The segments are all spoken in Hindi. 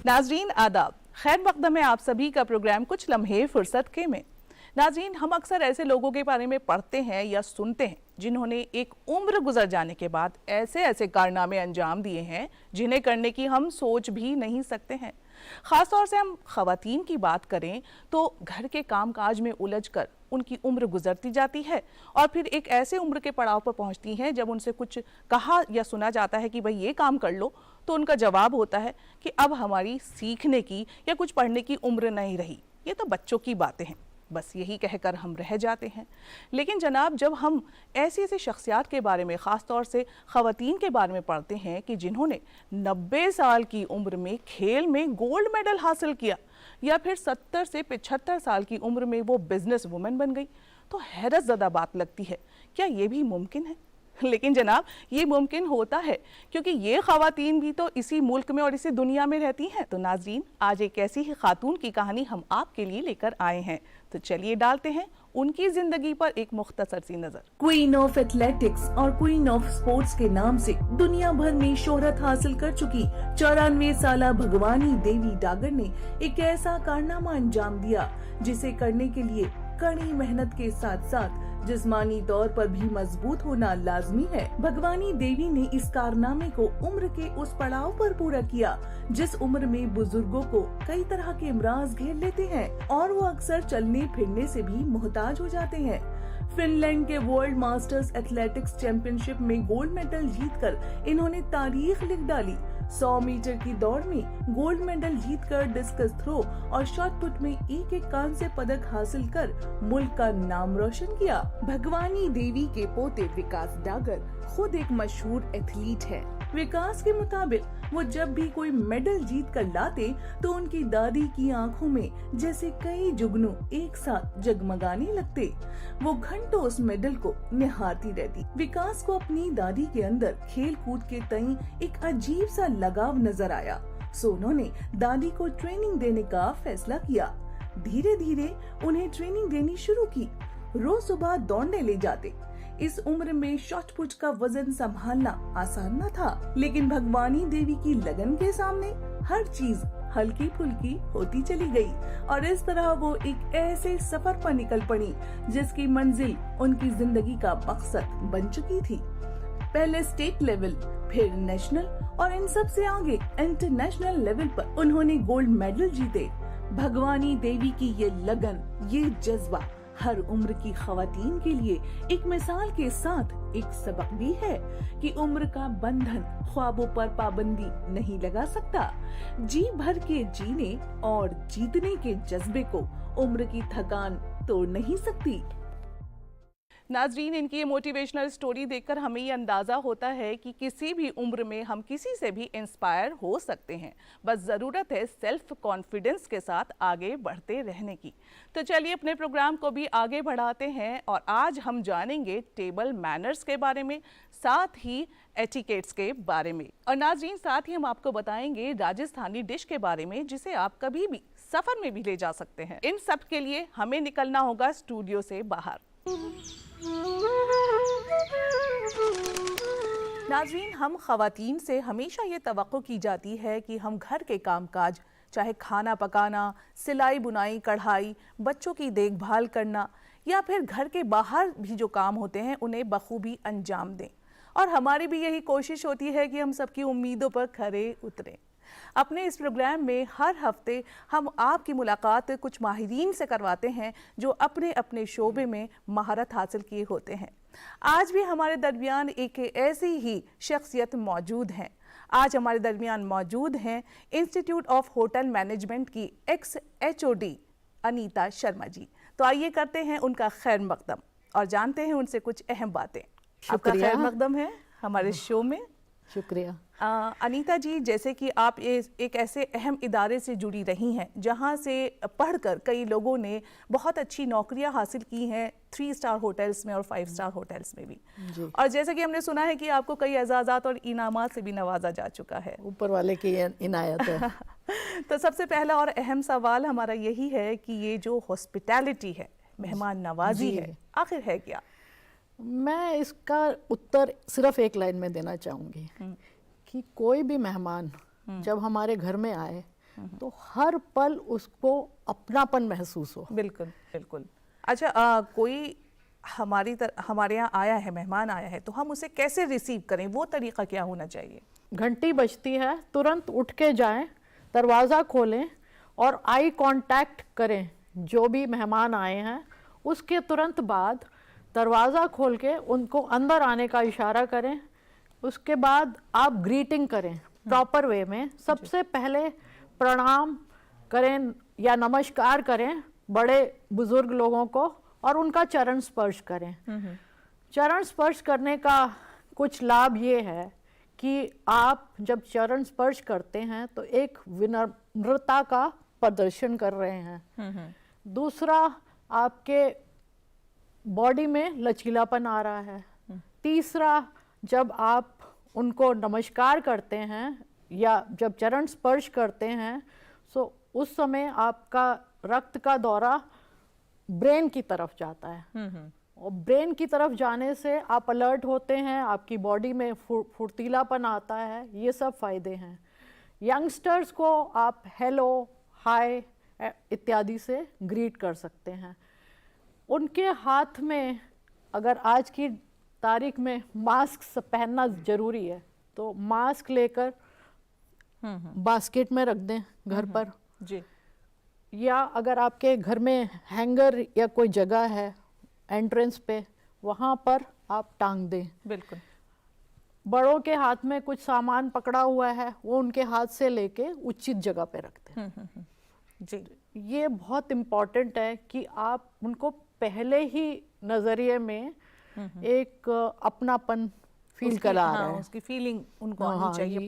नाजरीन आदाब, खैर मकदम है आप सभी का प्रोग्राम कुछ लम्हे फुर्सत के में। नाजरीन, हम अक्सर ऐसे लोगों के बारे में पढ़ते हैं या सुनते हैं जिन्होंने एक उम्र गुजर जाने के बाद ऐसे ऐसे कारनामे अंजाम दिए हैं जिन्हें करने की हम सोच भी नहीं सकते हैं। ख़ास तौर से हम ख़वातीन की बात करें तो घर के कामकाज में उलझकर उनकी उम्र गुजरती जाती है और फिर एक ऐसे उम्र के पड़ाव पर पहुंचती हैं जब उनसे कुछ कहा या सुना जाता है कि भाई ये काम कर लो, तो उनका जवाब होता है कि अब हमारी सीखने की या कुछ पढ़ने की उम्र नहीं रही, ये तो बच्चों की बातें हैं, बस यही कहकर हम रह जाते हैं। लेकिन जनाब, जब हम ऐसी ऐसी शख्सियात के बारे में, ख़ास तौर से ख़वातीन के बारे में पढ़ते हैं कि जिन्होंने 90 साल की उम्र में खेल में गोल्ड मेडल हासिल किया या फिर 70 से 75 साल की उम्र में वो बिजनेस वुमेन बन गई, तो हैरत ज़दा बात लगती है, क्या ये भी मुमकिन है? लेकिन जनाब, ये मुमकिन होता है क्योंकि ये ख़वातीन भी तो इसी मुल्क में और इसी दुनिया में रहती हैं। तो नाज़रीन, आज एक ऐसी ही खातून की कहानी हम आपके लिए लेकर आए हैं, तो चलिए डालते हैं उनकी जिंदगी पर एक मुख्तसर सी नजर। क्वीन ऑफ एथलेटिक्स और क्वीन ऑफ स्पोर्ट्स के नाम से दुनिया भर में शोहरत हासिल कर चुकी 94 साला भगवानी देवी डागर ने एक ऐसा कारनामा अंजाम दिया जिसे करने के लिए कड़ी मेहनत के साथ साथ जिस्मानी तौर पर भी मजबूत होना लाजमी है। भगवानी देवी ने इस कारनामे को उम्र के उस पड़ाव पर पूरा किया जिस उम्र में बुजुर्गों को कई तरह के इमराज घेर लेते हैं और वो अक्सर चलने फिरने से भी मोहताज हो जाते हैं। फिनलैंड के वर्ल्ड मास्टर्स एथलेटिक्स चैंपियनशिप में गोल्ड मेडल जीतकर इन्होंने तारीख लिख डाली। 100 मीटर की दौड़ में गोल्ड मेडल जीतकर डिस्कस थ्रो और शॉट पुट में एक कांस्य पदक हासिल कर मुल्क का नाम रोशन किया। भगवानी देवी के पोते विकास डागर खुद एक मशहूर एथलीट है। विकास के मुताबिक वो जब भी कोई मेडल जीत कर लाते तो उनकी दादी की आंखों में जैसे कई जुगनू एक साथ जगमगाने लगते। वो घंटों उस मेडल को निहारती रहती। विकास को अपनी दादी के अंदर खेल कूद के तई एक अजीब सा लगाव नजर आया, सो उन्होंने दादी को ट्रेनिंग देने का फैसला किया। धीरे धीरे उन्हें ट्रेनिंग देनी शुरू की। रोज सुबह दौड़ने ले जाते। इस उम्र में शॉट पुट का वजन संभालना आसान न था, लेकिन भगवानी देवी की लगन के सामने हर चीज हल्की फुल्की होती चली गई और इस तरह वो एक ऐसे सफर पर निकल पड़ी जिसकी मंजिल उनकी जिंदगी का मकसद बन चुकी थी। पहले स्टेट लेवल, फिर नेशनल और इन सब से आगे इंटरनेशनल लेवल पर उन्होंने गोल्ड मेडल जीते। भगवानी देवी की ये लगन, ये जज्बा हर उम्र की खवातीन के लिए एक मिसाल के साथ एक सबक भी है कि उम्र का बंधन ख्वाबों पर पाबंदी नहीं लगा सकता। जी भर के जीने और जीतने के जज्बे को उम्र की थकान तोड़ नहीं सकती। नाजरीन, इनकी ये मोटिवेशनल स्टोरी देखकर हमें ये अंदाज़ा होता है कि किसी भी उम्र में हम किसी से भी इंस्पायर हो सकते हैं, बस ज़रूरत है सेल्फ कॉन्फिडेंस के साथ आगे बढ़ते रहने की। तो चलिए अपने प्रोग्राम को भी आगे बढ़ाते हैं और आज हम जानेंगे टेबल मैनर्स के बारे में, साथ ही एटिकेट्स के बारे में। और नाजरीन, साथ ही हम आपको बताएंगे राजस्थानी डिश के बारे में जिसे आप कभी भी सफ़र में भी ले जा सकते हैं। इन सब के लिए हमें निकलना होगा स्टूडियो से बाहर। नाज़रीन, हम ख़वातीन से हमेशा ये तवक्को की जाती है कि हम घर के कामकाज, चाहे खाना पकाना, सिलाई बुनाई, कढ़ाई, बच्चों की देखभाल करना या फिर घर के बाहर भी जो काम होते हैं उन्हें बखूबी अंजाम दें। और हमारी भी यही कोशिश होती है कि हम सबकी उम्मीदों पर खरे उतरें। अपने इस प्रोग्राम में हर हफ्ते हम आपकी मुलाकात कुछ माहिरीन से करवाते हैं जो अपने अपने शोबे में महारत हासिल किए होते हैं। आज भी हमारे दरमियान एक ऐसी ही शख्सियत मौजूद हैं। आज हमारे दरमियान मौजूद हैं इंस्टीट्यूट ऑफ होटल मैनेजमेंट की एक्स HOD अनीता शर्मा जी। तो आइए करते हैं उनका खैर मकदम और जानते हैं उनसे कुछ अहम बातें। आपका खैर मकदम है हमारे शो में। शुक्रिया। अनीता जी, जैसे कि आप एक ऐसे अहम इदारे से जुड़ी रही हैं जहां से पढ़कर कई लोगों ने बहुत अच्छी नौकरियां हासिल की हैं 3 स्टार होटल्स में और 5 स्टार होटल्स में भी जी। और जैसे कि हमने सुना है कि आपको कई एजाज़ात और इनामात से भी नवाजा जा चुका है, ऊपर वाले की इनायत है। तो सबसे पहला और अहम सवाल हमारा यही है कि ये जो हॉस्पिटैलिटी है, मेहमान नवाजी है, आखिर है क्या? मैं इसका उत्तर सिर्फ एक लाइन में देना चाहूँगी कि कोई भी मेहमान जब हमारे घर में आए तो हर पल उसको अपनापन महसूस हो। बिल्कुल बिल्कुल। अच्छा, कोई हमारे यहाँ आया है, मेहमान आया है, तो हम उसे कैसे रिसीव करें, वो तरीका क्या होना चाहिए? घंटी बजती है, तुरंत उठ के जाएं, दरवाज़ा खोलें और आई कांटेक्ट करें जो भी मेहमान आए हैं। उसके तुरंत बाद दरवाज़ा खोल के उनको अंदर आने का इशारा करें। उसके बाद आप ग्रीटिंग करें प्रॉपर वे में। सबसे पहले प्रणाम करें या नमस्कार करें बड़े बुजुर्ग लोगों को और उनका चरण स्पर्श करें। चरण स्पर्श करने का कुछ लाभ ये है कि आप जब चरण स्पर्श करते हैं तो एक विनम्रता का प्रदर्शन कर रहे हैं। दूसरा, आपके बॉडी में लचीलापन आ रहा है। तीसरा, जब आप उनको नमस्कार करते हैं या जब चरण स्पर्श करते हैं तो उस समय आपका रक्त का दौरा ब्रेन की तरफ जाता है और ब्रेन की तरफ जाने से आप अलर्ट होते हैं, आपकी बॉडी में फुर्तीलापन आता है। ये सब फायदे हैं। यंगस्टर्स को आप हेलो, हाय इत्यादि से ग्रीट कर सकते हैं। उनके हाथ में अगर आज की तारीख में मास्क पहनना ज़रूरी है तो मास्क लेकर बास्केट में रख दें घर पर जी। या अगर आपके घर में हैंगर या कोई जगह है एंट्रेंस पे, वहाँ पर आप टांग दें। बिल्कुल। बड़ों के हाथ में कुछ सामान पकड़ा हुआ है वो उनके हाथ से लेके उचित जगह पे रख दें। जी। ये बहुत इम्पॉर्टेंट है कि आप उनको पहले ही नज़रिए में एक अपनापन फील करा रहे हैं। उसकी फीलिंग उनको आनी चाहिए,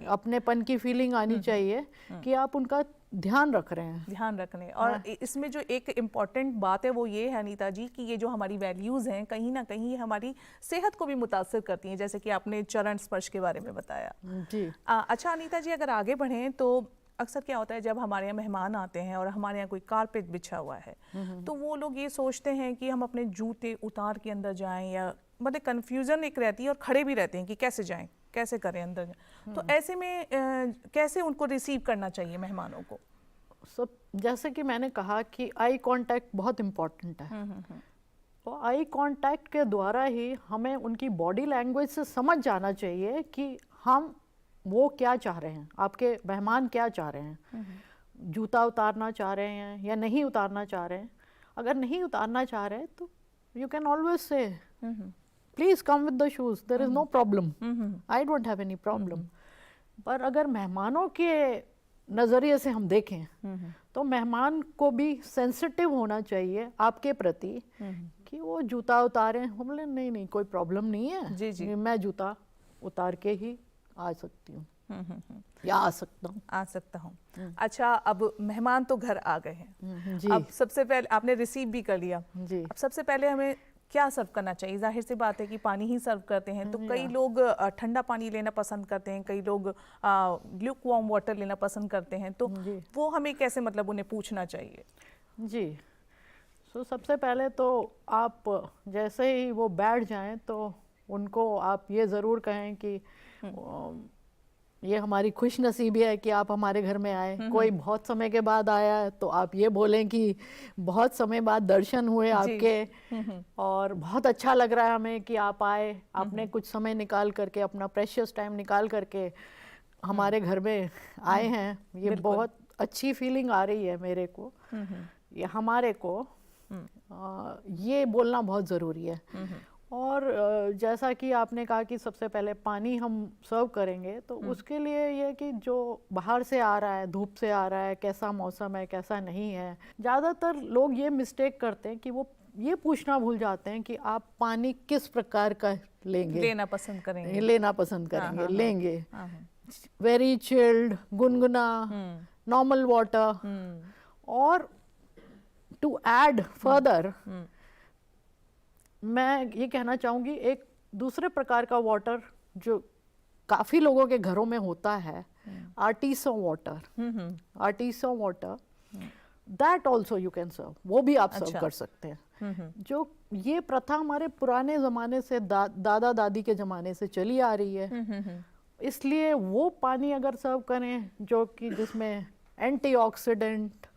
अपनेपन की फीलिंग आनी चाहिए कि आप उनका ध्यान रख रहे हैं। ध्यान रखने। और इसमें जो एक इम्पॉर्टेंट बात है वो ये है अनीता जी कि ये जो हमारी वैल्यूज़ हैं कहीं ना कहीं हमारी सेहत को भी मुतासर करती हैं, जैसे कि आपने चरण स्पर्श के बारे में बताया जी। अच्छा अनीता जी, अगर आगे बढ़ें तो अक्सर क्या होता है जब हमारे यहाँ मेहमान आते हैं और हमारे यहाँ कोई कारपेट बिछा हुआ है तो वो लोग ये सोचते हैं कि हम अपने जूते उतार के अंदर जाएं, या मतलब कन्फ्यूज़न एक रहती है और खड़े भी रहते हैं कि कैसे जाएं, कैसे करें अंदर जाएं। तो ऐसे में कैसे उनको रिसीव करना चाहिए मेहमानों को? सब जैसे कि मैंने कहा कि आई कांटेक्ट बहुत इम्पोर्टेंट है। तो आई कांटेक्ट के द्वारा ही हमें उनकी बॉडी लैंग्वेज से समझ जाना चाहिए कि हम वो क्या चाह रहे हैं, आपके मेहमान क्या चाह रहे हैं। जूता उतारना चाह रहे हैं या नहीं उतारना चाह रहे हैं। अगर नहीं उतारना चाह रहे हैं तो you can always say please come with the shoes, there is no problem, I don't have any problem. पर अगर मेहमानों के नज़रिए से हम देखें तो मेहमान को भी सेंसिटिव होना चाहिए आपके प्रति कि वो जूता उतारें। हम बोले नहीं नहीं कोई प्रॉब्लम नहीं है, जी जी, मैं जूता उतार के ही आ सकती हूँ या आ सकता हूँ। अच्छा, अब मेहमान तो घर आ गए हैं जी। अब सबसे पहले आपने रिसीव भी कर लिया जी। अब सबसे पहले हमें क्या सर्व करना चाहिए? जाहिर सी बात है कि पानी ही सर्व करते हैं, तो कई लोग ठंडा पानी लेना पसंद करते हैं, कई लोग ल्यूक वार्म वाटर लेना पसंद करते हैं, तो वो हमें कैसे मतलब उन्हें पूछना चाहिए? जी सबसे पहले तो आप जैसे ही वो बैठ जाएं तो उनको आप ये ज़रूर कहें कि ये हमारी खुश नसीबी है कि आप हमारे घर में आए। कोई बहुत समय के बाद आया है तो आप ये बोलें कि बहुत समय बाद दर्शन हुए आपके और बहुत अच्छा लग रहा है हमें कि आप आए, आपने कुछ समय निकाल करके, अपना प्रेशियस टाइम निकाल करके हमारे घर में आए हैं। ये बहुत अच्छी फीलिंग आ रही है मेरे को, ये हमारे को ये बोलना बहुत ज़रूरी है। और जैसा कि आपने कहा कि सबसे पहले पानी हम सर्व करेंगे तो उसके लिए ये कि जो बाहर से आ रहा है, धूप से आ रहा है, कैसा मौसम है कैसा नहीं है। ज़्यादातर लोग ये मिस्टेक करते हैं कि वो ये पूछना भूल जाते हैं कि आप पानी किस प्रकार का लेना पसंद करेंगे, लेंगे वेरी चिल्ड, गुनगुना, नॉर्मल वाटर। और टू ऐड फर्दर मैं ये कहना चाहूँगी एक दूसरे प्रकार का वाटर जो काफ़ी लोगों के घरों में होता है, आर्टिसो water, that also you can serve, वो भी आप सर्व कर सकते हैं। जो ये प्रथा हमारे पुराने ज़माने से दादा दादी के ज़माने से चली आ रही है, इसलिए वो पानी अगर सर्व करें जो कि जिसमें एंटीऑक्सीडेंट,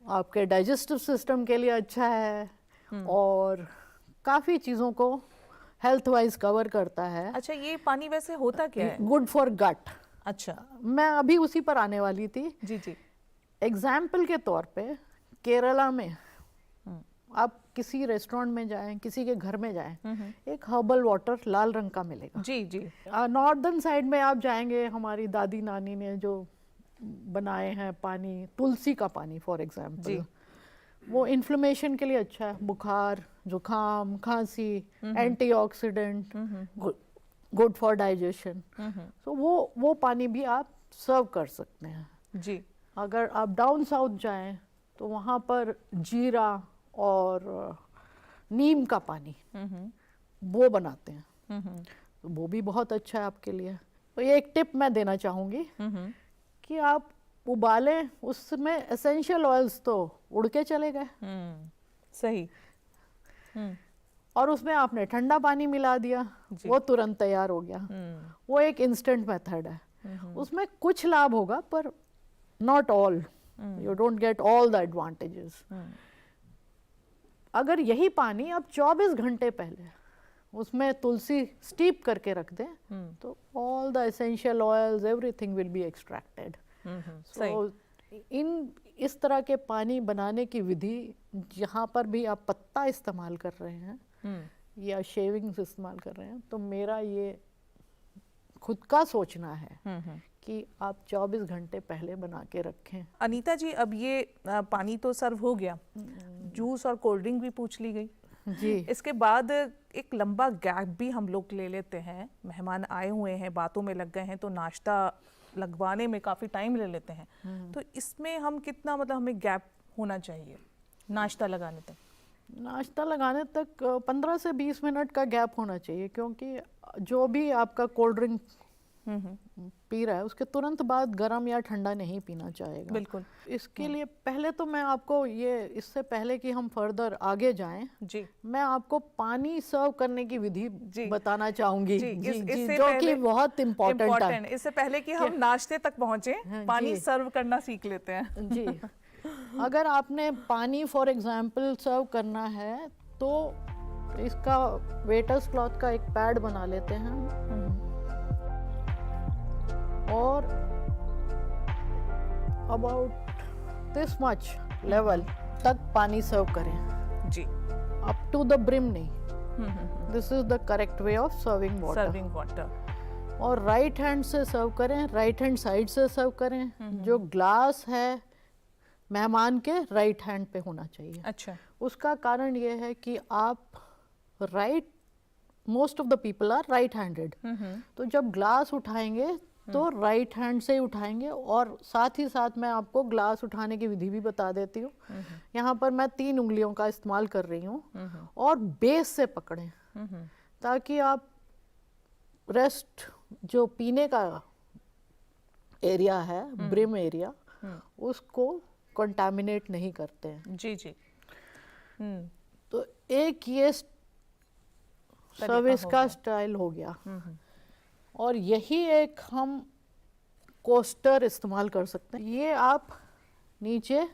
आपके डाइजेस्टिव सिस्टम के लिए अच्छा है और काफ़ी चीज़ों को हेल्थ वाइज कवर करता है। अच्छा, ये पानी वैसे होता क्या है? गुड फॉर गट। अच्छा, मैं अभी उसी पर आने वाली थी। जी जी। एग्जाम्पल के तौर पे केरला में आप किसी रेस्टोरेंट में जाएं, किसी के घर में जाएं, एक हर्बल वाटर लाल रंग का मिलेगा। जी जी। नॉर्दर्न साइड में आप जाएंगे, हमारी दादी नानी ने जो बनाए हैं पानी, तुलसी का पानी फॉर एग्जाम्पल, जी। वो इन्फ्लेमेशन के लिए अच्छा है, बुखार, जुकाम, खांसी, एंटीऑक्सीडेंट, गुड फॉर डाइजेशन। तो वो पानी भी आप सर्व कर सकते हैं। जी। अगर आप डाउन साउथ जाएं तो वहाँ पर जीरा और नीम का पानी वो बनाते हैं, तो वो भी बहुत अच्छा है आपके लिए। तो ये एक टिप मैं देना चाहूँगी कि आप उबालें, उसमें एसेंशियल ऑयल्स तो उड़ के चले गए सही। और उसमें आपने ठंडा पानी मिला दिया, वो तुरंत तैयार हो गया। वो एक इंस्टेंट मेथड है। उसमें कुछ लाभ होगा पर not all, you don't get all the advantages. अगर यही पानी आप 24 घंटे पहले उसमें तुलसी स्टीप करके रख दें तो all the essential oils, everything will be extracted. So इस तरह के पानी बनाने की विधि, जहाँ पर भी आप पत्ता इस्तेमाल कर रहे हैं या शेविंग्स इस्तेमाल कर रहे हैं, तो मेरा ये खुद का सोचना है कि आप 24 घंटे पहले बना के रखें। अनीता जी, अब ये पानी तो सर्व हो गया, जूस और कोल्ड ड्रिंक भी पूछ ली गई जी। इसके बाद एक लंबा गैप भी हम लोग ले लेते हैं, मेहमान आए हुए हैं, बातों में लग गए हैं, तो नाश्ता लगवाने में काफ़ी टाइम ले लेते हैं। तो इसमें हम कितना, मतलब हमें गैप होना चाहिए नाश्ता लगाने तक? नाश्ता लगाने तक 15 से 20 मिनट का गैप होना चाहिए, क्योंकि जो भी आपका कोल्ड ड्रिंक पी रहा है उसके तुरंत बाद गर्म या ठंडा नहीं पीना चाहेगा। बिल्कुल। इसके लिए पहले तो मैं आपको ये, इससे पहले कि हम फर्दर आगे जाएं, जी, मैं आपको पानी सर्व करने की विधि बताना चाहूंगी, जी, जो कि बहुत इम्पोर्टेंट है। इससे पहले कि हम नाश्ते तक पहुंचे, पानी सर्व करना सीख लेते हैं। जी। अगर आपने पानी फॉर एग्जाम्पल सर्व करना है तो इसका वेटर्स क्लॉथ का एक पैड बना लेते हैं और अबाउट दिस मच लेवल तक पानी सर्व करें। जी। अप टू द ब्रिम नहीं। This is the correct way of serving water. और राइट हैंड से सर्व करें, राइट हैंड साइड से सर्व करें। जो ग्लास है मेहमान के राइट हैंड पे होना चाहिए। अच्छा। उसका कारण ये है कि आप most of the people are right handed, तो जब ग्लास उठाएंगे तो राइट हैंड से ही उठाएंगे। और साथ ही साथ मैं आपको ग्लास उठाने की विधि भी बता देती हूँ। यहाँ पर मैं 3 उंगलियों का इस्तेमाल कर रही हूँ और बेस से पकड़ें, ताकि आप रेस्ट जो पीने का एरिया है, ब्रिम एरिया, उसको कंटामिनेट नहीं करते हैं। जी जी। तो एक ये सर्विस का स्टाइल हो गया। और यही एक हम कोस्टर इस्तेमाल कर सकते हैं। ये आप नीचे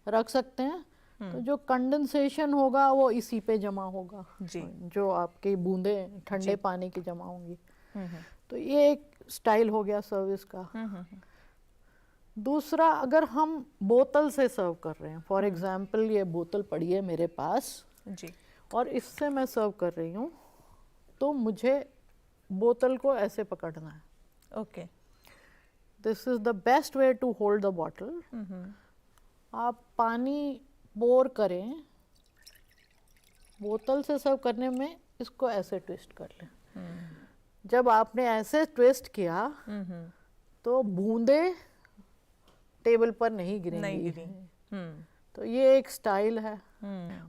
रख सकते हैं, तो जो कंडेंसेशन होगा वो इसी पे जमा होगा। जी। जो आपकी बूंदें ठंडे पानी की जमा होंगी। तो ये एक स्टाइल हो गया सर्विस का। दूसरा, अगर हम बोतल से सर्व कर रहे हैं, फॉर एग्जाम्पल ये बोतल पड़ी है मेरे पास जी, और इससे मैं सर्व कर रही हूँ, तो मुझे बोतल को ऐसे पकड़ना है। Okay. This is the best way to hold the bottle. आप पानी पोर करें, बोतल से सर्व करने में इसको ऐसे ट्विस्ट कर लें। जब आपने ऐसे ट्विस्ट किया तो बूंदे टेबल पर नहीं गिरेंगी। तो ये एक स्टाइल है।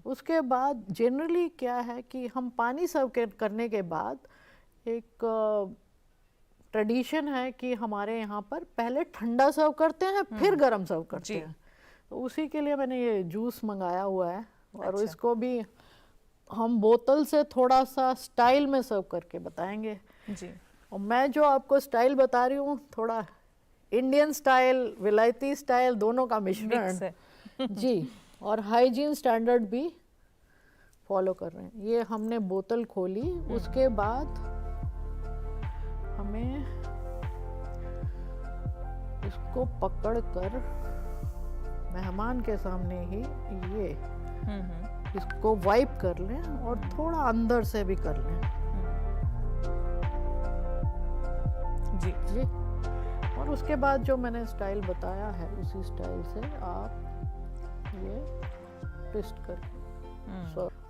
उसके बाद जनरली क्या है कि हम पानी सर्व करने के बाद एक ट्रेडिशन है कि हमारे यहाँ पर पहले ठंडा सर्व करते हैं, फिर गर्म सर्व करते हैं। तो उसी के लिए मैंने ये जूस मंगाया हुआ है। और अच्छा। इसको भी हम बोतल से थोड़ा सा स्टाइल में सर्व करके बताएंगे। जी। और मैं जो आपको स्टाइल बता रही हूँ थोड़ा इंडियन स्टाइल विलायती स्टाइल दोनों का मिश्रण Mix है। जी। और हाइजीन स्टैंडर्ड भी फॉलो कर रहे हैं। ये हमने बोतल खोली, उसके बाद हमें इसको पकड़कर मेहमान के सामने ही ये इसको वाइप कर लें और थोड़ा अंदर से भी कर लें जी जी। और उसके बाद जो मैंने स्टाइल बताया है उसी स्टाइल से आप ये ट्विस्ट करके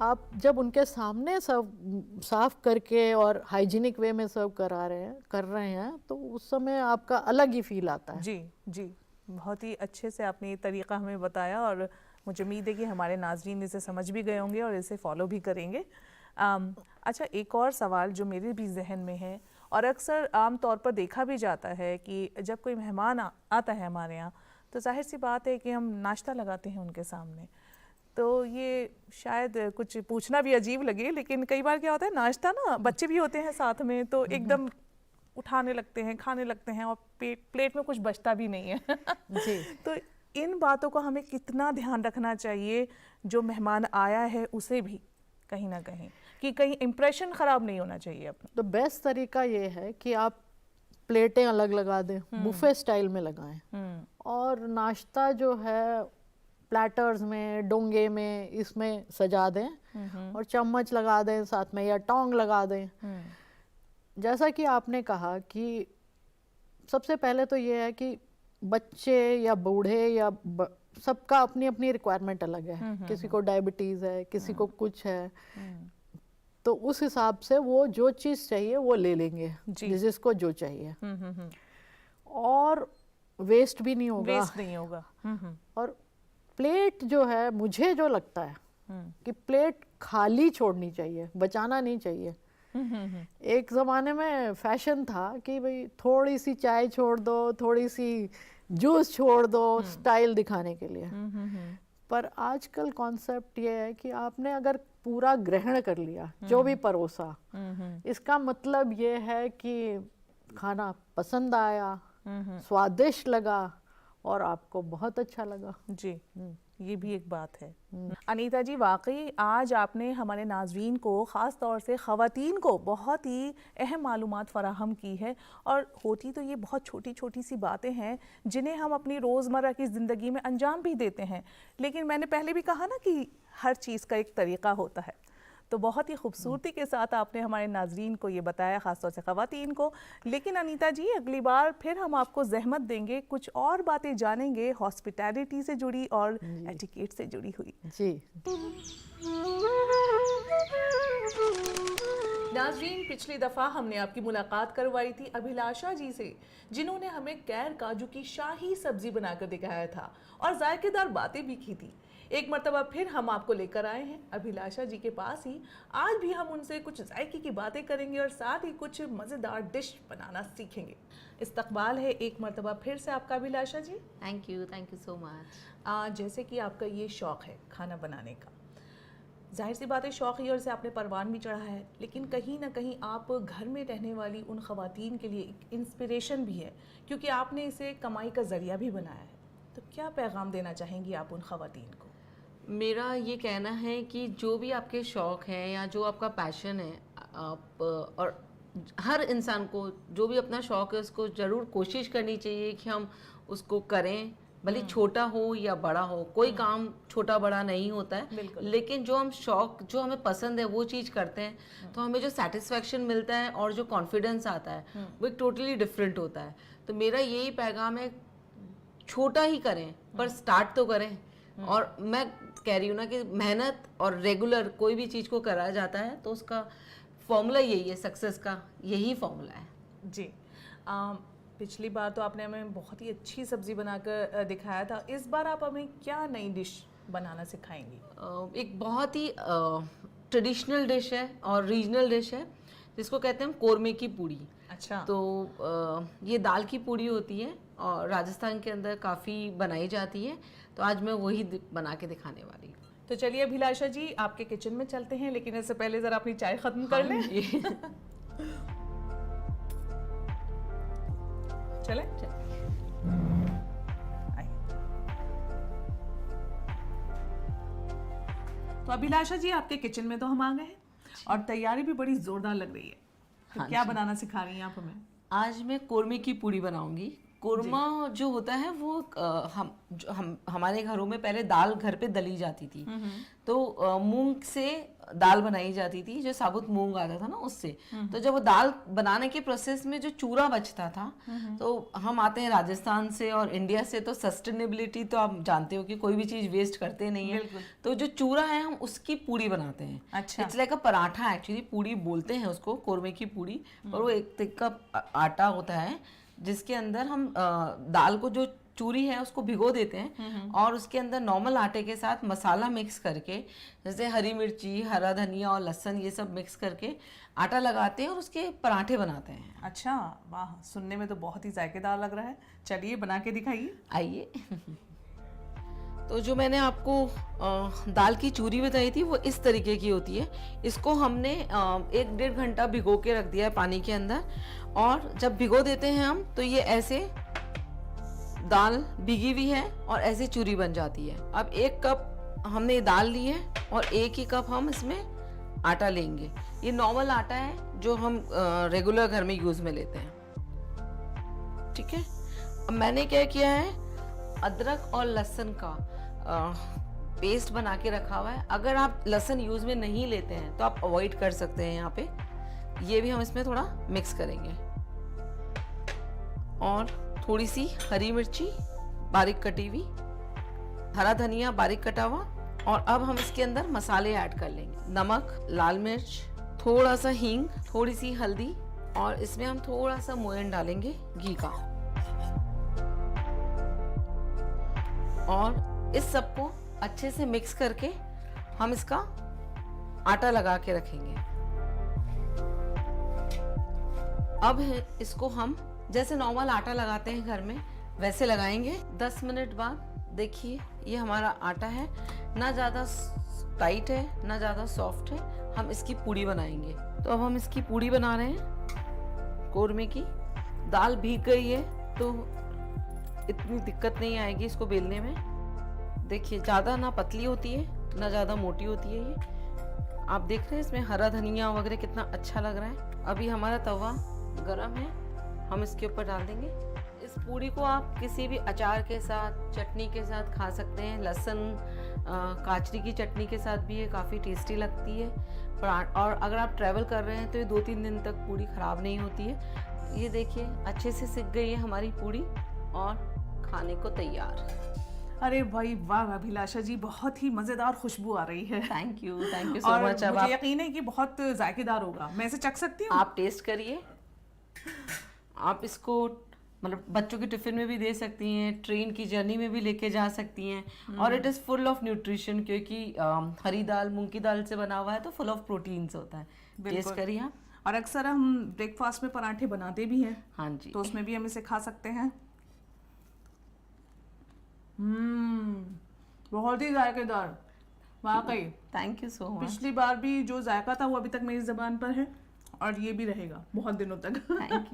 आप जब उनके सामने सर्व साफ करके और हाइजीनिक वे में सर्व कर रहे हैं तो उस समय आपका अलग ही फील आता है। जी जी, बहुत ही अच्छे से आपने ये तरीका हमें बताया और मुझे उम्मीद है कि हमारे नाज़रीन इसे समझ भी गए होंगे और इसे फॉलो भी करेंगे। अच्छा, एक और सवाल जो मेरे भी जहन में है और अक्सर आम तौर पर देखा भी जाता है कि जब कोई मेहमान आता है हमारे यहाँ तो जाहिर सी बात है कि हम नाश्ता लगाते हैं उनके सामने। तो ये शायद कुछ पूछना भी अजीब लगे, लेकिन कई बार क्या होता है नाश्ता ना, बच्चे भी होते हैं साथ में तो एकदम उठाने लगते हैं, खाने लगते हैं और प्लेट में कुछ बचता भी नहीं है जी। तो इन बातों का हमें कितना ध्यान रखना चाहिए जो मेहमान आया है उसे भी कहीं ना कहीं, कि कहीं इम्प्रेशन ख़राब नहीं होना चाहिए अपना। तो बेस्ट तरीका ये है कि आप प्लेटें अलग लगा दें, बुफे स्टाइल में लगाएं और नाश्ता जो है प्लेटर्स में, डोंगे में, इसमें सजा दें और चम्मच लगा दें साथ में या टोंग लगा दें। जैसा कि आपने कहा कि सबसे पहले तो ये है कि बच्चे या बूढ़े या सबका अपनी अपनी रिक्वायरमेंट अलग है। किसी को डायबिटीज़ है, किसी को कुछ है, तो उस हिसाब से वो जो चीज़ चाहिए वो ले लेंगे, जिसको जो चाहिए। और वेस्ट भी नहीं होगा। वेस्ट नहीं होगा। और प्लेट जो है, मुझे जो लगता है कि प्लेट खाली छोड़नी चाहिए, बचाना नहीं चाहिए। एक ज़माने में फैशन था कि भाई थोड़ी सी चाय छोड़ दो, थोड़ी सी जूस छोड़ दो स्टाइल दिखाने के लिए। पर आजकल कॉन्सेप्ट ये है कि आपने अगर पूरा ग्रहण कर लिया जो भी परोसा, इसका मतलब ये है कि खाना पसंद आया, स्वादिष्ट लगा और आपको बहुत अच्छा लगा। जी, ये भी एक बात है। अनीता जी, वाकई आज आपने हमारे नाज़रीन को, ख़ास तौर से ख़वातीन को बहुत ही अहम मालूमात फ़राहम की है। और होती तो ये बहुत छोटी छोटी सी बातें हैं जिन्हें हम अपनी रोज़मर्रा की ज़िंदगी में अंजाम भी देते हैं, लेकिन मैंने पहले भी कहा ना कि हर चीज़ का एक तरीक़ा होता है। तो बहुत ही खूबसूरती के साथ आपने हमारे नाज़रीन को ये बताया, ख़ासतौर से ख़वातीन को। लेकिन अनीता जी, अगली बार फिर हम आपको ज़हमत देंगे, कुछ और बातें जानेंगे हॉस्पिटैलिटी से जुड़ी और एटिकेट से जुड़ी हुई। जी। नाज़रीन, पिछली दफ़ा हमने आपकी मुलाकात करवाई थी अभिलाषा जी से, जिन्होंने हमें कैर काजू की शाही सब्ज़ी बनाकर दिखाया था और जायकेदार बातें भी की थी। एक मरतबा फिर हम आपको लेकर आए हैं अभिलाषा जी के पास ही। आज भी हम उनसे कुछ जायके की बातें करेंगे और साथ ही कुछ मज़ेदार डिश बनाना सीखेंगे। इस्तकबाल है एक मरतबा फिर से आपका Abhilasha ji. Thank you so much. जैसे कि आपका ये शौक़ है खाना बनाने का, जाहिर सी बात है शौक़ की ओर से आपने परवान भी चढ़ा है, लेकिन कहीं ना कहीं आप घर में रहने वाली उन ख़वातीन के लिए एक इंस्पिरेशन भी है, क्योंकि आपने इसे कमाई का ज़रिया भी बनाया है। तो क्या पैगाम देना चाहेंगी आप उन ख़वातीन को? मेरा ये कहना है कि जो भी आपके शौक़ हैं या जो आपका पैशन है, आप और हर इंसान को जो भी अपना शौक़ है उसको ज़रूर कोशिश करनी चाहिए कि हम उसको करें, भले छोटा हो या बड़ा हो। कोई काम छोटा बड़ा नहीं होता है, लेकिन जो हम शौक़, जो हमें पसंद है वो चीज़ करते हैं तो हमें जो सेटिस्फेक्शन मिलता है और जो कॉन्फिडेंस आता है वो एक टोटली डिफरेंट होता है। तो मेरा यही पैगाम है, छोटा ही करें पर स्टार्ट तो करें। और मैं कह रही हूँ ना कि मेहनत और रेगुलर कोई भी चीज़ को करा जाता है तो उसका फॉर्मूला यही है, सक्सेस का यही फॉर्मूला है। जी। पिछली बार तो आपने हमें बहुत ही अच्छी सब्ज़ी बनाकर दिखाया था, इस बार आप हमें क्या नई डिश बनाना सिखाएंगी? एक बहुत ही ट्रेडिशनल डिश है और रीजनल डिश है जिसको कहते हैं हम कोरमे की पूड़ी। अच्छा। तो ये दाल की पूड़ी होती है और राजस्थान के अंदर काफ़ी बनाई जाती है, तो आज मैं वही बना के दिखाने वाली हूँ। तो चलिए अभिलाषा जी, आपके किचन में चलते हैं, लेकिन इससे पहले ज़रा अपनी चाय ख़त्म कर लें। चलें? तो अभिलाषा जी, आपके किचन में तो हम आ गए हैं और तैयारी भी बड़ी जोरदार लग रही है। तो हाँ क्या जी। बनाना सिखा रही हैं आप हमें? आज मैं कोरमे की पूड़ी बनाऊंगी। कोरमा जो होता है वो हम हमारे घरों में पहले दाल घर पे दली जाती थी। तो मूंग से दाल बनाई जाती थी, जो साबुत मूंग आता था ना उससे। तो जब वो दाल बनाने के प्रोसेस में जो चूरा बचता था, तो हम आते हैं राजस्थान से और इंडिया से, तो सस्टेनेबिलिटी तो आप जानते हो कि कोई भी चीज वेस्ट करते नहीं है। तो जो चूरा है हम उसकी पूड़ी बनाते हैं। अच्छा। It's like a paratha, actually puri बोलते हैं उसको, कोरमे की पूड़ी। और वो एक तिक का आटा होता है जिसके अंदर हम दाल को जो चूरी है उसको भिगो देते हैं और उसके अंदर नॉर्मल आटे के साथ मसाला मिक्स करके, जैसे हरी मिर्ची, हरा धनिया और लहसुन, ये सब मिक्स करके आटा लगाते हैं और उसके पराठे बनाते हैं। अच्छा, वाह, सुनने में तो बहुत ही जायकेदार लग रहा है। चलिए बना के दिखाइए। आइए। तो जो मैंने आपको दाल की चूरी बताई थी वो इस तरीके की होती है। इसको हमने 1-1.5 घंटा भिगो के रख दिया है पानी के अंदर। और जब भिगो देते हैं हम तो ये ऐसे दाल भीगी हुई है और ऐसे चूरी बन जाती है। अब 1 कप हमने दाल ली है और 1 ही कप हम इसमें आटा लेंगे। ये नॉर्मल आटा है जो हम रेगुलर घर में यूज में लेते हैं। ठीक है। अब मैंने क्या किया है, अदरक और लहसुन का पेस्ट बना के रखा हुआ है। अगर आप लहसुन यूज में नहीं लेते हैं तो आप अवॉइड कर सकते हैं। यहाँ पे ये भी हम इसमें थोड़ा मिक्स करेंगे और थोड़ी सी हरी मिर्ची बारीक कटी हुई, हरा धनिया बारीक कटा हुआ। और अब हम इसके अंदर मसाले ऐड कर लेंगे। नमक, लाल मिर्च, थोड़ा सा हींग, थोड़ी सी हल्दी और इसमें हम थोड़ा सा मोयन डालेंगे घी का। और इस सबको अच्छे से मिक्स करके हम इसका आटा लगा के रखेंगे। अब इसको हम जैसे नॉर्मल आटा लगाते हैं घर में वैसे लगाएंगे। 10 मिनट बाद देखिए ये हमारा आटा है, ना ज़्यादा टाइट है ना ज़्यादा सॉफ्ट है। हम इसकी पूड़ी बनाएंगे। तो अब हम इसकी पूड़ी बना रहे हैं कोरमे की। दाल भीग गई है तो इतनी दिक्कत नहीं आएगी इसको बेलने में। देखिए ज़्यादा ना पतली होती है ना ज़्यादा मोटी होती है ये। आप देख रहे हैं इसमें हरा धनिया वगैरह कितना अच्छा लग रहा है। अभी हमारा तवा गरम है, हम इसके ऊपर डाल देंगे। इस पूड़ी को आप किसी भी अचार के साथ, चटनी के साथ खा सकते हैं। लहसुन काचरी की चटनी के साथ भी ये काफ़ी टेस्टी लगती है। और अगर आप ट्रैवल कर रहे हैं तो ये 2-3 दिन तक पूड़ी ख़राब नहीं होती है। ये देखिए अच्छे से सिक गई है हमारी पूड़ी और खाने को तैयार। अरे भाई वाह अभिलाषा जी, बहुत ही मजेदार खुशबू आ रही है। थैंक यू सो और मच। अब मुझे यकीन है कि बहुत जायकेदार होगा। मैं इसे चख सकती हूँ? आप टेस्ट करिए। आप इसको मतलब बच्चों के टिफिन में भी दे सकती हैं, ट्रेन की जर्नी में भी लेके जा सकती हैं। और it is full of nutrition, क्योंकि हरी दाल, मूंग की दाल से बना हुआ है तो फुल ऑफ प्रोटीन्स होता है। टेस्ट करिए आप। और अक्सर हम ब्रेकफास्ट में पराठे बनाते भी हैं। हाँ जी। तो उसमें भी हम इसे खा सकते हैं। बहुत ही जायकेदार, वाकई। Thank you so much. पिछली बार भी जो जायका था वो अभी तक मेरी ज़बान पर है और ये भी रहेगा बहुत दिनों तक। Thank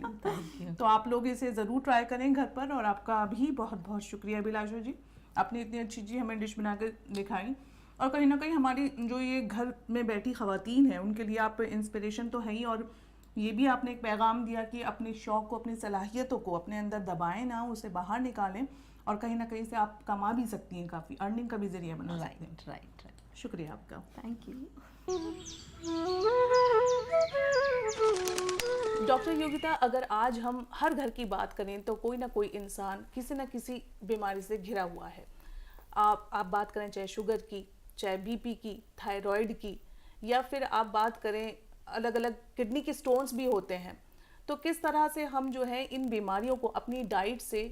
you. तो आप लोग इसे ज़रूर ट्राई करें घर पर। और आपका भी बहुत बहुत शुक्रिया अभिलाषा जी, आपने इतनी अच्छी चीज़ हमें डिश बना के दिखाई। और कहीं ना कहीं हमारी जो ये घर में बैठी ख़वातीन हैं उनके लिए आप इंस्पिरेशन तो है ही। और ये भी आपने एक पैगाम दिया कि अपने शौक़ को, अपनी सलाहियतों को अपने अंदर दबाएं ना, उसे बाहर निकालें और कहीं ना कहीं से आप कमा भी सकती हैं, काफ़ी अर्निंग का भी जरिया बना सकती हैं। राइट। शुक्रिया आपका। Thank you. डॉक्टर योगिता, अगर आज हम हर घर की बात करें तो कोई ना कोई इंसान किसी न किसी बीमारी से घिरा हुआ है। आप बात करें चाहे शुगर की, चाहे बीपी की, थायराइड की, या फिर आप बात करें अलग अलग किडनी के स्टोन्स भी होते हैं। तो किस तरह से हम जो है इन बीमारियों को अपनी डाइट से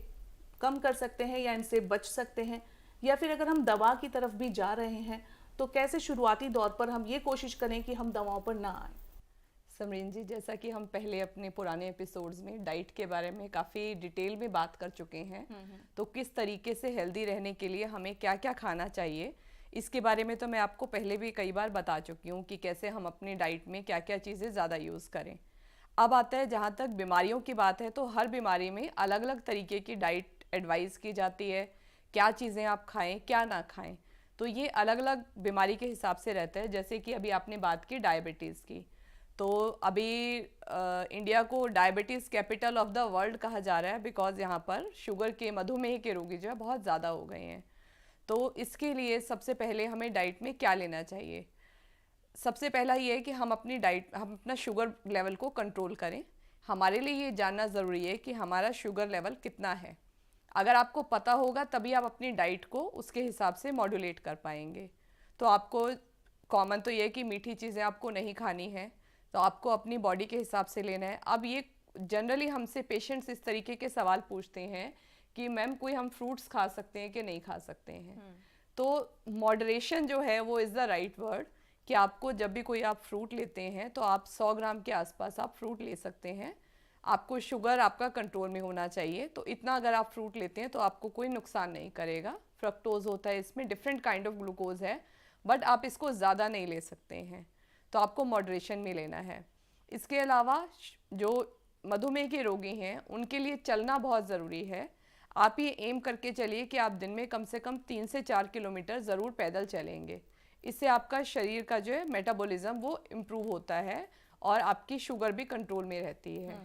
कम कर सकते हैं या इनसे बच सकते हैं, या फिर अगर हम दवा की तरफ भी जा रहे हैं तो कैसे शुरुआती दौर पर हम ये कोशिश करें कि हम दवाओं पर ना आए। समरीन जी, जैसा कि हम पहले अपने पुराने एपिसोड्स में डाइट के बारे में काफ़ी डिटेल में बात कर चुके हैं, तो किस तरीके से हेल्दी रहने के लिए हमें क्या क्या खाना चाहिए इसके बारे में तो मैं आपको पहले भी कई बार बता चुकी हूँ कि कैसे हम अपनी डाइट में क्या क्या चीज़ें ज़्यादा यूज़ करें। अब आता है जहाँ तक बीमारियों की बात है, तो हर बीमारी में अलग अलग तरीके की डाइट एडवाइस की जाती है, क्या चीज़ें आप खाएं क्या ना खाएं। तो ये अलग अलग बीमारी के हिसाब से रहता है। जैसे कि अभी आपने बात की डायबिटीज़ की, तो अभी इंडिया को diabetes capital of the world कहा जा रहा है, बिकॉज यहाँ पर शुगर के, मधुमेह के रोगी जो है बहुत ज़्यादा हो गए हैं। तो इसके लिए सबसे पहले हमें डाइट में क्या लेना चाहिए? सबसे पहला ये है कि हम अपना शुगर लेवल को कंट्रोल करें। हमारे लिए ये जानना ज़रूरी है कि हमारा शुगर लेवल कितना है। अगर आपको पता होगा तभी आप अपनी डाइट को उसके हिसाब से मॉड्यूलेट कर पाएंगे। तो आपको कॉमन तो ये है कि मीठी चीज़ें आपको नहीं खानी है, तो आपको अपनी बॉडी के हिसाब से लेना है। अब ये जनरली हमसे पेशेंट्स इस तरीके के सवाल पूछते हैं कि मैम कोई हम फ्रूट्स खा सकते हैं कि नहीं खा सकते हैं। तो मॉडरेशन जो है वो इज़ द राइट वर्ड, कि आपको जब भी कोई आप फ्रूट लेते हैं तो आप 100 ग्राम के आसपास आप फ्रूट ले सकते हैं। आपको शुगर आपका कंट्रोल में होना चाहिए, तो इतना अगर आप फ्रूट लेते हैं तो आपको कोई नुकसान नहीं करेगा। फ्रक्टोज होता है इसमें, डिफरेंट काइंड ऑफ ग्लूकोज है, बट आप इसको ज़्यादा नहीं ले सकते हैं, तो आपको मॉडरेशन में लेना है। इसके अलावा जो मधुमेह के रोगी हैं उनके लिए चलना बहुत ज़रूरी है। आप ये एम करके चलिए कि आप दिन में कम से कम 3 से 4 किलोमीटर ज़रूर पैदल चलेंगे। इससे आपका शरीर का जो है मेटाबॉलिज्म वो इम्प्रूव होता है और आपकी शुगर भी कंट्रोल में रहती है।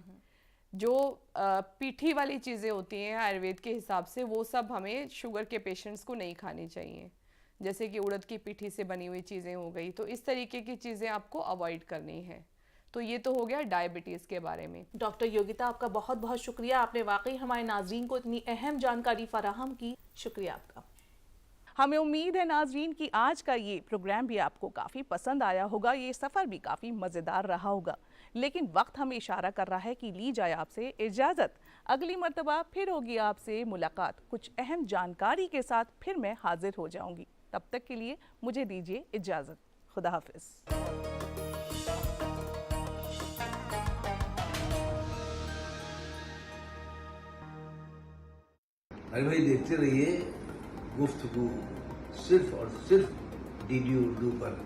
जो पीठी वाली चीज़ें होती हैं आयुर्वेद के हिसाब से, वो सब हमें शुगर के पेशेंट्स को नहीं खानी चाहिए। जैसे कि उड़द की पीठी से बनी हुई चीज़ें हो गई, तो इस तरीके की चीज़ें आपको अवॉइड करनी है। तो ये तो हो गया डायबिटीज़ के बारे में। डॉक्टर योगिता, आपका बहुत बहुत शुक्रिया। आपने वाकई हमारे नाजरीन को इतनी अहम जानकारी फराहम की। शुक्रिया आपका। हमें उम्मीद है नाजरीन कि आज का ये प्रोग्राम भी आपको काफ़ी पसंद आया होगा, ये सफ़र भी काफ़ी मज़ेदार रहा होगा। लेकिन वक्त हमें इशारा कर रहा है कि ली जाए आपसे इजाज़त। अगली मर्तबा फिर होगी आपसे मुलाकात, कुछ अहम जानकारी के साथ फिर मैं हाजिर हो जाऊंगी। तब तक के लिए मुझे दीजिए इजाज़त। खुदा हाफिज़। अरे भाई देखते रहिए गुफ्तगू सिर्फ और सिर्फ DD उर्दू पर।